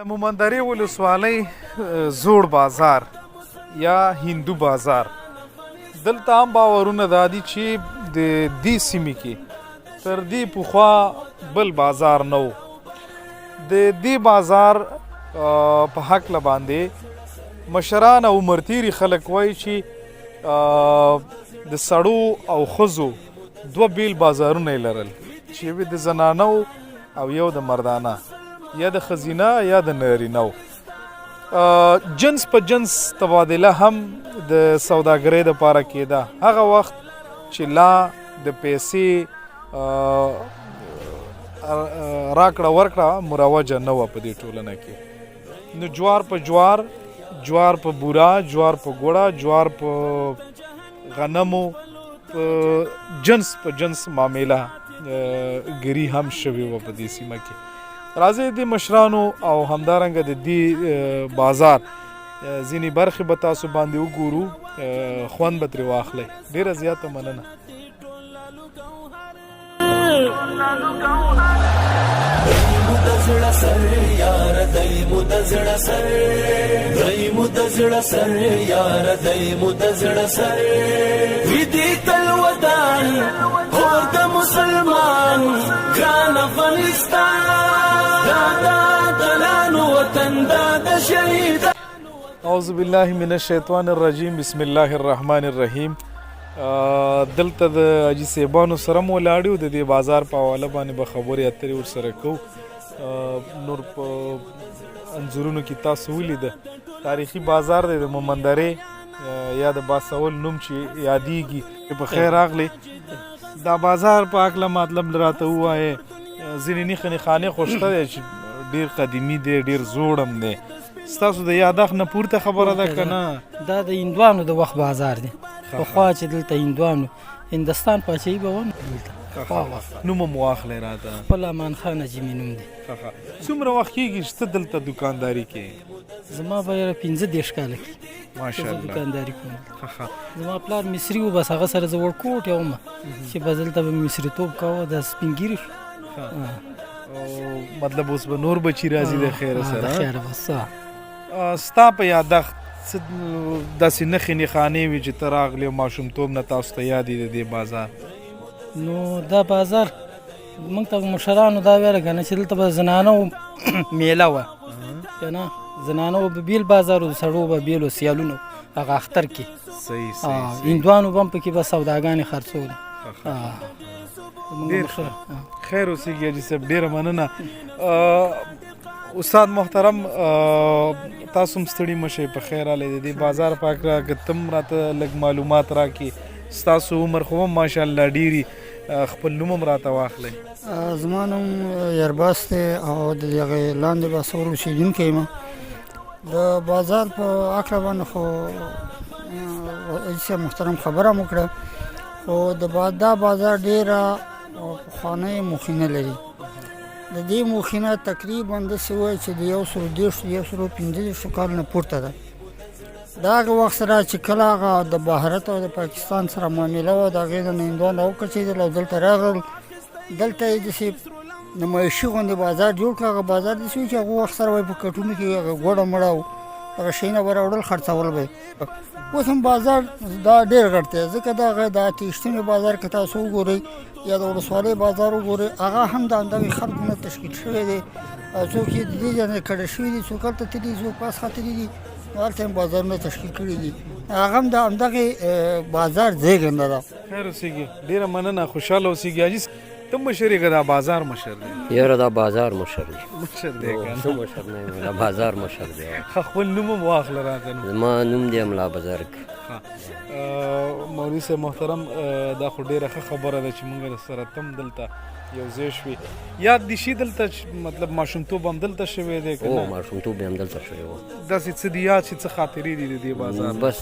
مومندرې ولسوالۍ زوړ بازار یا هندو بازار دلته هم باورونه دا دي چې د دې سیمې کې تر دې پخوا بل بازار نه و. د دې بازار په هکله باندې مشران او عمرتیري خلک وایي چې د سړو او ښځو دوه بیل بازارونه یې لرل چې یو د زنانو او یو د مردانه یا د ښځینه یا د نارینه. جنس په جنس تبادله هم د سوداګرۍ دپاره کېده. هغه وخت چې لا د پیسې راکړه ورکړه مروجه نه وه په دې ټولنه کې. نو جوار په جوار، جوار په بوره، جوار په ګوړه، جوار په غنمو، جنس په جنس معامله ګري هم شوې وه په دې سیمه کې. راځئ د مشرانو او همدارنګه د دې بازار ځینې برخې به تاسو باندې وګورو، خوند به ترې واخلئ. ډېره زیاته مننه. اعوذ بالله من الشیطان الرجیم، بسم الله الرحمن الرحیم. دلته د حاجي صاحبانو سره مو ولاړ یو، د دې بازار په حواله باندې به خبرې اترې ورسره کوو. نور په انځورونو کې تاسو ولیده تاریخي بازار دی د مومندرې یا د باسول نوم چې یادیږي. په خیر راغلی. دا بازار په هکله مطلب راته ووایې. ځینې نښې نښانې خو شته دی چې ډېر قدیمي دی، ډېر زوړ هم دی. ستاسو د یاداښت نه پورته خبره ده که نه؟ دا د هندوانو د وخت بازار دی. پخوا چې دلته هندوانو هندوستان پاچاهي به ونه دلته. نوم هم واخلی راته. خپل امان خان اجمي نوم دی. څومره وخت کېږي چې ته دلته دوکانداري کوې؟ زما به 15 کاله کې ماشاءالله دوکانداري کوم. زما پلار مصري و، بس هغه سره زه وړکوټ یم چې به دلته به مصریتوب کوه. د سپین ږیري مطلب اوس به نور بچي راځي د خیره سره؟ د خیره بس. ستا په یادښت څه داسې نښې نښانې وي چې ته راغلې او ماشومتوب نه تاسو ته یاد دي د دې بازار؟ نو دا بازار موږ ته مشرانو دا ویله که نه چې دلته به زنانو میله وه که نه. زنانو به بیل بازار و د سړو به بیلو سیالونه هغه اختر کې. هندوانو به هم پکې به سوداګانې خرڅولې. ډېر خیر اوسېږي حاجي صاحب، ډېره مننه. استاد محترم، تاسو هم ستړي مه شئ، په خیر راغلی. د دې بازار په هکله که ته هم راته لږ معلومات راکړې. ستاسو عمر خو هم ماشاءالله ډېري، خپل نوم هم راته واخلئ. زما نوم یرباس دی او د هغې لاندې باسور اوسېدونکی یم. د بازار په هکله باندې خو حاجي صاحب محترم خبره مو کړه، خو دا بازار ډېره پخوانۍ مخینه لري. د دې مخینه تقریبا داسې وایي چې د 115 کال نه پورته ده. د هغه وخت سره چې کله هغه د بهارت او د پاکستان سره معامله وه، د هغې نه هندوان راوکڅېدل او دلته راغلل. دلته یې داسې نمایشي غوندې بازار جوړ کړ. هغه بازار داسې و چې هغه وخت سره وایي په کټونو کې هغه ګوړه مړه او هغه شیونه به راوړل، خرڅول به یې. اوس هم بازار دا ډېر غټ دی، ځکه د اتېشتمې بازار که تاسو وګورئ یا د ولسوالۍ بازار وګورئ، هغه هم د همدغې خلکو نه تشکیل شوی دی. څوک یې د دې ځای نه کډه شوي دي، څوک هلته تللي دي، څوک پاس خاطرې دي، هلته هم بازارونه تشکیل کړي دي. هغه هم د همدغې بازار زېږنده ده. خیر اوسېږي، ډېره مننه، خوشحاله اوسېږي. حاجي ته مشر یې که دا بازار مشر دی؟ یاره دا بازار مشر دی. مشر دی که نه؟ مشر نه یم، دا بازار مشر دی. خپل نوم هم واخله راته. زما نوم دی ملا بزرګ. مولوي صاحب محترم، دا خو ډېره ښه خبره ده چې موږ سره تم دلته یو ځای شوي. یاد دې شي دلته مطلب ماشومتوب هم دلته شوی دی که نه؟ او ماشومتوب هم دلته شوی و. داسې څه دي یاد شي، څه خاطرې دي د دې بازار؟ بس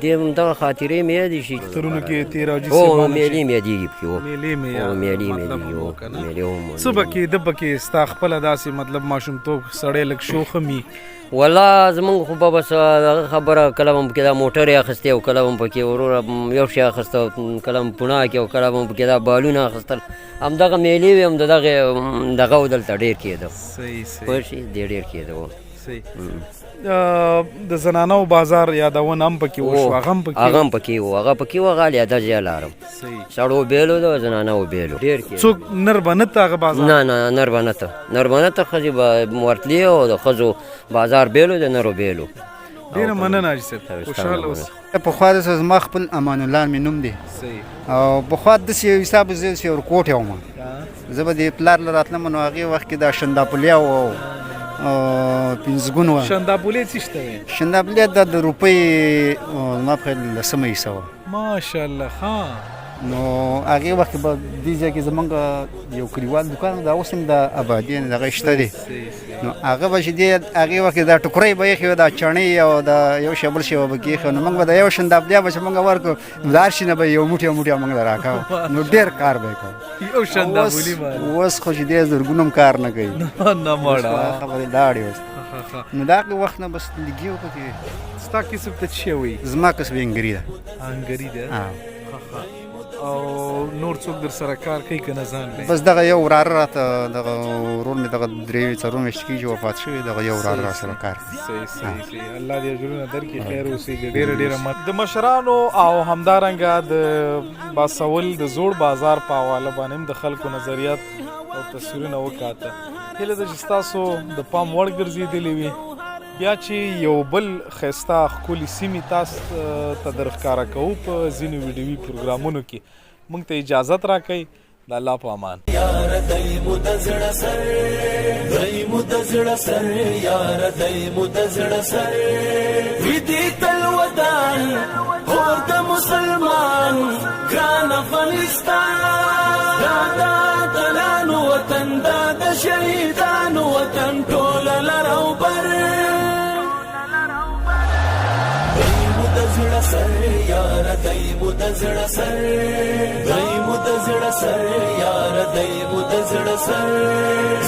دې دغه خاطرې مې یادې شي. اخترونو کې تېر حاجي او صاحبانو میلې مې یادېږي پکې و. میلې مې میلې هم څه به کېده پکې ستا خپله داسې مطلب ماشومتوب سړی لږ شوخ هم وي؟ والله زمونږ خو به بس هغه خبره کله به هم پکې دا موټر یې اخیستی اخیستې او کله هم پکې وروره یو شی اخیسته کله هم پوڼه کې او کله هم پکې دا بالونه اخیستل همدغه میلې وې هم د دغه و دلته ډېر کېده صحیح صحیح پوه شي دې ډېر کېده و صحیح د زنانو بازار یادونه هم پکې وشو هغه هم پکې هغه هم پکې و هغه پکې و هغه لیاده ځای لارم صحیح سړو بیلو ده زنانو بیلو ډېر کېده څوک نر به نه ته هغه بازار نه نه نر به نه ته ښځې به ورتلې او د ښځو بازار بیلو د نرو بیلو ډېره مننه حاجي صاحب خوشحاله اوسه پخوا داسې زما خپل امان الله مې نوم دی صحیح او پخوا داسې یو حساب زه سیورکوټ یم زه به د پلار له راتلم نو هغې وخت کې دا شنداپولیا و پنځګون وه شنداپولې څه شته وې شنداپولیا دا د روپۍ زما په خیال 10مه حصه وه ماشاءالله ها نو هغې وخت کې به دې ځای کې زمونږ یو کلیوال دوکان دا اوس هم د ابادي دغه شته دی نو هغه به چې دی هغې وخت کې دا ټوکرۍ به ایښې وې دا چڼۍ او دا یو شی بل شی به کېښې نو موږ به د یو شنداپولیا به چې موږ ورکړو نو د هر شي نه به یو موټی موږ له راکاو نو ډېر کار به یې کوو یو شنداپولي اوس خو چې دی زرګونه هم کار نه کوي نه مړه خبرې لاړې اوس نو د هغې وخت نه بس لګي وکړو ستا کسب ته څه شی وایي زما کسب انګري ده انګري ده او نور څوک در سره کار کوي که نه ځان دی بس دغه یو وراره راته دغه ورور مې دغه 3-4 میاشتې کېږي وفات شوی دغه یو وراره را سره کار صحیح الله دې اجرونه درکړي خیر اوسېږي ډېره د مشرانو او همدارنګه د باسول د زوړ بازار په حواله باندې هم د خلکو نظریات او تصویرونه وکاته هیله ده چې ستاسو د پام وړ ګرځېدلې وي بیا چې یو بل ښایسته ښکلي سیمې تاسو ته در ښکاره کوو په ځینو ویډیوي پروګرامونو کې موږ ته اجازت راکئ د الله په امان یاره دی مو د زړه سر یاره دی مو د زړه سر وي دې تل ودان اور د مسلمان ګران افغانستان دا د اتلانو وطن دا د شهیدانو وطن ټول لر او بر یاره دی مو د زړه سر یاره دی مو د زړه سر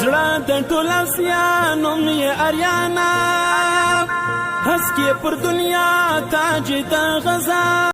زړه د ټول افسیانو مې اریانا هسکې پر دنیا تاج د غزا